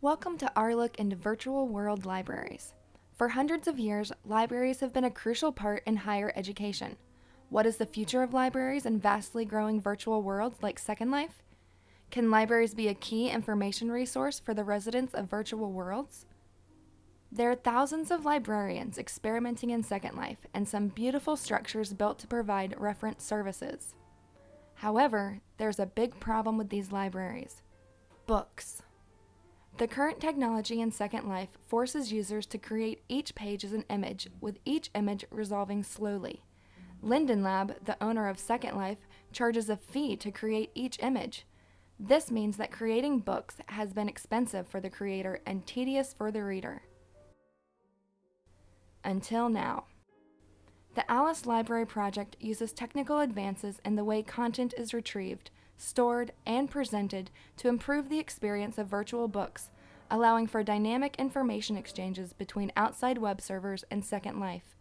Welcome to our look into virtual world libraries. For hundreds of years, libraries have been a crucial part in higher education. What is the future of libraries in vastly growing virtual worlds like Second Life? Can libraries be a key information resource for the residents of virtual worlds? There are thousands of librarians experimenting in Second Life and some beautiful structures built to provide reference services. However, there's a big problem with these libraries: books. The current technology in Second Life forces users to create each page as an image, with each image resolving slowly. Linden Lab, the owner of Second Life, charges a fee to create each image. This means that creating books has been expensive for the creator and tedious for the reader. Until now. The Alice Library Project uses technical advances in the way content is retrieved, stored, and presented to improve the experience of virtual books, allowing for dynamic information exchanges between outside web servers and Second Life.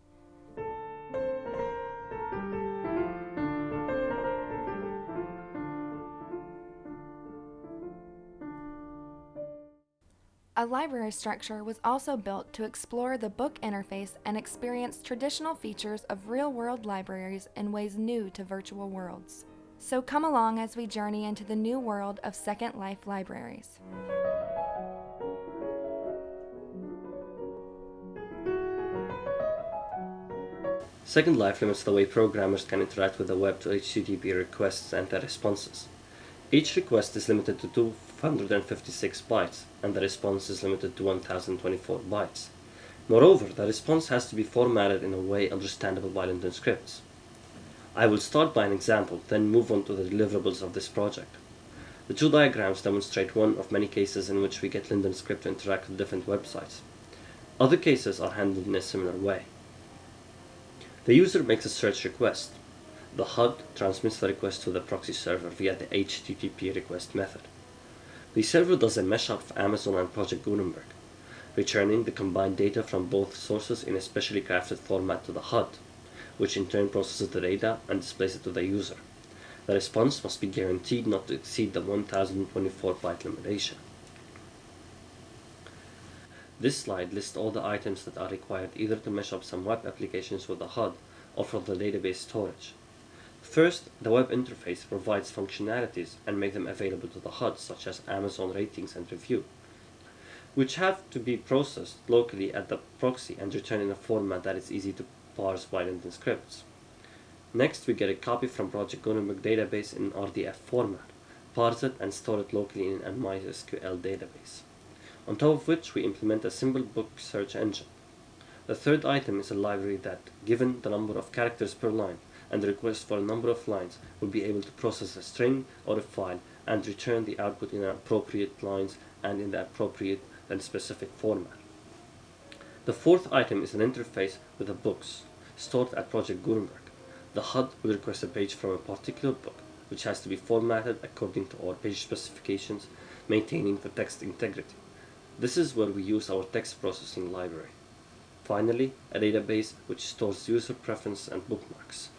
A library structure was also built to explore the book interface and experience traditional features of real-world libraries in ways new to virtual worlds. So come along as we journey into the new world of Second Life libraries. Second Life limits the way programmers can interact with the web to HTTP requests and their responses. Each request is limited to 256 bytes, and the response is limited to 1024 bytes. Moreover, the response has to be formatted in a way understandable by Linden scripts. I will start by an example, then move on to the deliverables of this project. The two diagrams demonstrate one of many cases in which we get Linden script to interact with different websites. Other cases are handled in a similar way. The user makes a search request. The HUD transmits the request to the proxy server via the HTTP request method. The server does a mashup of Amazon and Project Gutenberg, returning the combined data from both sources in a specially crafted format to the HUD, which in turn processes the data and displays it to the user. The response must be guaranteed not to exceed the 1024 byte limitation. This slide lists all the items that are required either to mesh up some web applications with the HUD or for the database storage. First, the web interface provides functionalities and makes them available to the HUD, such as Amazon ratings and review, which have to be processed locally at the proxy and returned in a format that is easy to parse by Linden scripts. Next, we get a copy from Project Gutenberg database in RDF format, parse it and store it locally in an MySQL database, on top of which we implement a simple book search engine. The third item is a library that, given the number of characters per line and the request for a number of lines, will be able to process a string or a file and return the output in appropriate lines and in the appropriate and specific format. The fourth item is an interface with the books stored at Project Gutenberg. The HUD will request a page from a particular book, which has to be formatted according to our page specifications, maintaining the text integrity. This is where we use our text processing library. Finally, a database which stores user preference and bookmarks.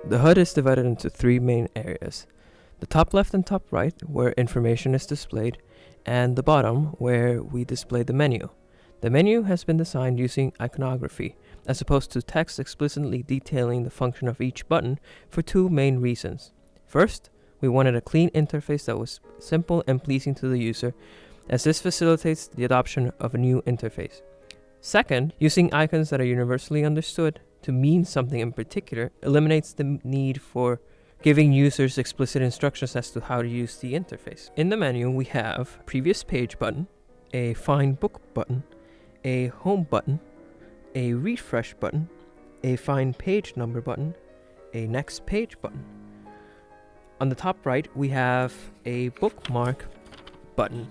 The HUD is divided into three main areas: the top left and top right, where information is displayed, and the bottom, where we display the menu. The menu has been designed using iconography, as opposed to text explicitly detailing the function of each button, for two main reasons. First, we wanted a clean interface that was simple and pleasing to the user, as this facilitates the adoption of a new interface. Second, using icons that are universally understood to mean something in particular eliminates the need for giving users explicit instructions as to how to use the interface. In the menu, we have previous page button, a find book button, a home button, a refresh button, a find page number button, a next page button. On the top right, we have a bookmark button.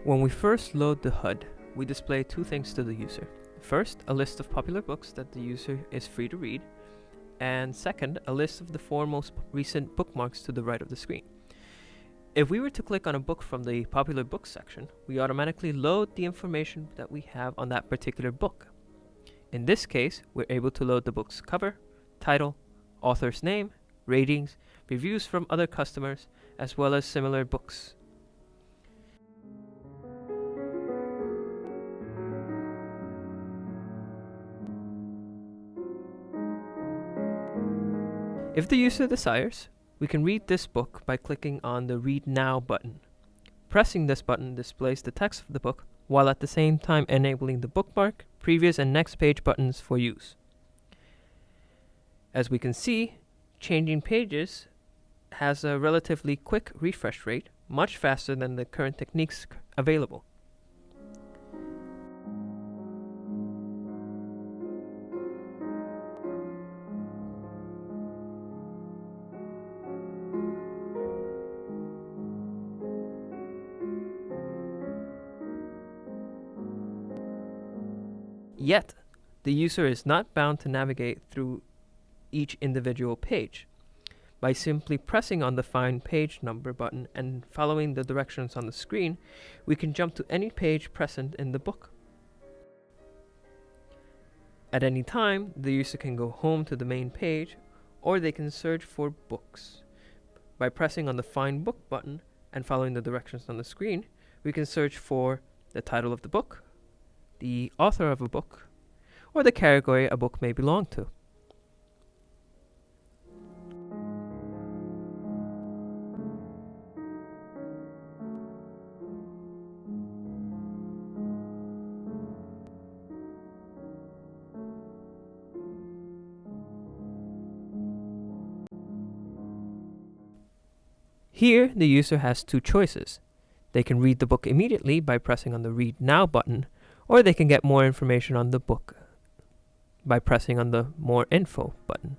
When we first load the HUD, we display two things to the user. First, a list of popular books that the user is free to read, and second, a list of the four most recent bookmarks to the right of the screen. If we were to click on a book from the popular books section, we automatically load the information that we have on that particular book. In this case, we're able to load the book's cover, title, author's name, ratings, reviews from other customers, as well as similar books. If the user desires, we can read this book by clicking on the Read Now button. Pressing this button displays the text of the book, while at the same time enabling the bookmark, previous and next page buttons for use. As we can see, changing pages has a relatively quick refresh rate, much faster than the current techniques available. Yet, the user is not bound to navigate through each individual page. By simply pressing on the Find Page Number button and following the directions on the screen, we can jump to any page present in the book. At any time, the user can go home to the main page, or they can search for books. By pressing on the Find Book button and following the directions on the screen, we can search for the title of the book, the author of a book, or the category a book may belong to. Here, the user has two choices. They can read the book immediately by pressing on the Read Now button, or they can get more information on the book by pressing on the More Info button.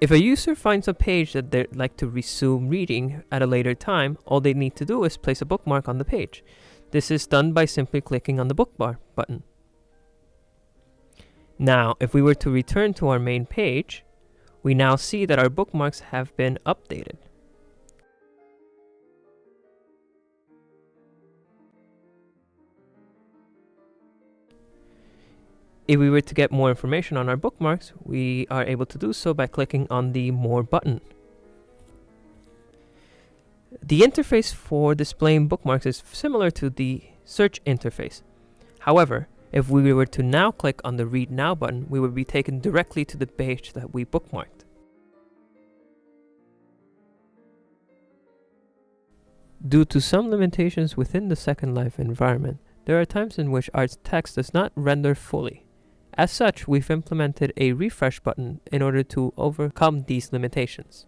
If a user finds a page that they'd like to resume reading at a later time, all they need to do is place a bookmark on the page. This is done by simply clicking on the bookmark button. Now, if we were to return to our main page, we now see that our bookmarks have been updated. If we were to get more information on our bookmarks, we are able to do so by clicking on the More button. The interface for displaying bookmarks is similar to the search interface. However, if we were to now click on the Read Now button, we would be taken directly to the page that we bookmarked. Due to some limitations within the Second Life environment, there are times in which our text does not render fully. As such, we've implemented a refresh button in order to overcome these limitations.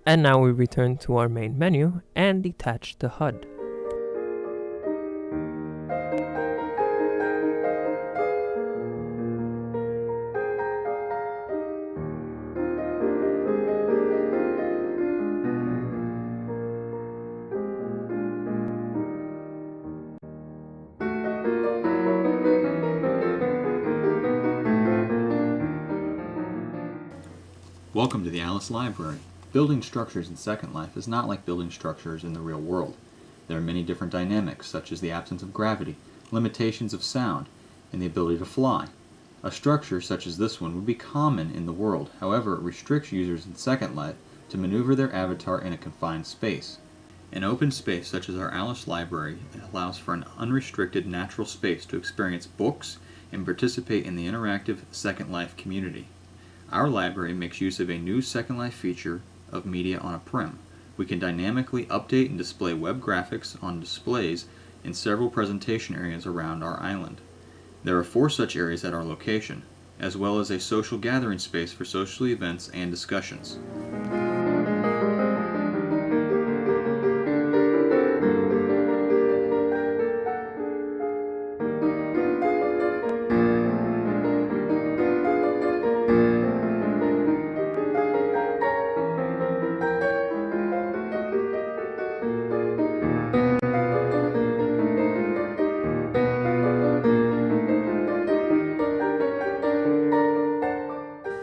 And now we return to our main menu and detach the HUD. Welcome to the Alice Library. Building structures in Second Life is not like building structures in the real world. There are many different dynamics, such as the absence of gravity, limitations of sound, and the ability to fly. A structure such as this one would be common in the world, however it restricts users in Second Life to maneuver their avatar in a confined space. An open space such as our Alice Library allows for an unrestricted natural space to experience books and participate in the interactive Second Life community. Our library makes use of a new Second Life feature of Media on a Prem. We can dynamically update and display web graphics on displays in several presentation areas around our island. There are 4 such areas at our location, as well as a social gathering space for social events and discussions.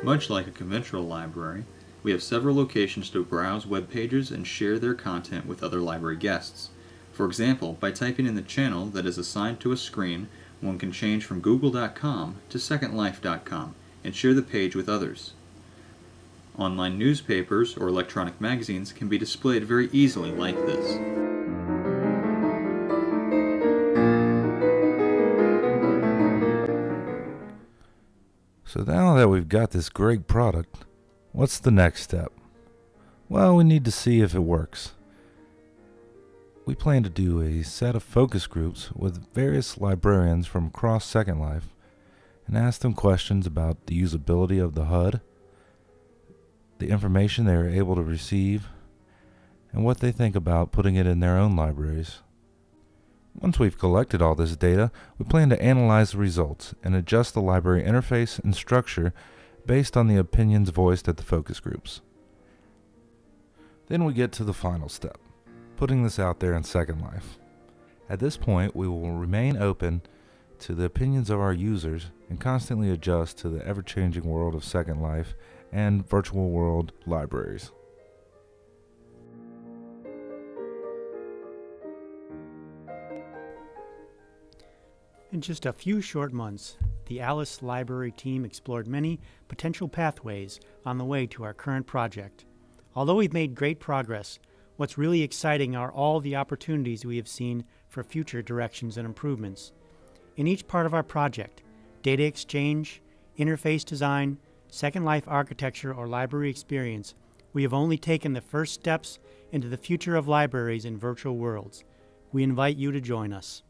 Much like a conventional library, we have several locations to browse web pages and share their content with other library guests. For example, by typing in the channel that is assigned to a screen, one can change from google.com to secondlife.com and share the page with others. Online newspapers or electronic magazines can be displayed very easily like this. So now that we've got this great product, what's the next step? Well, we need to see if it works. We plan to do a set of focus groups with various librarians from across Second Life and ask them questions about the usability of the HUD, the information they are able to receive, and what they think about putting it in their own libraries. Once we've collected all this data, we plan to analyze the results and adjust the library interface and structure based on the opinions voiced at the focus groups. Then we get to the final step, putting this out there in Second Life. At this point, we will remain open to the opinions of our users and constantly adjust to the ever-changing world of Second Life and virtual world libraries. In just a few short months, the Alice Library team explored many potential pathways on the way to our current project. Although we've made great progress, what's really exciting are all the opportunities we have seen for future directions and improvements. In each part of our project, data exchange, interface design, Second Life architecture, or library experience, we have only taken the first steps into the future of libraries in virtual worlds. We invite you to join us.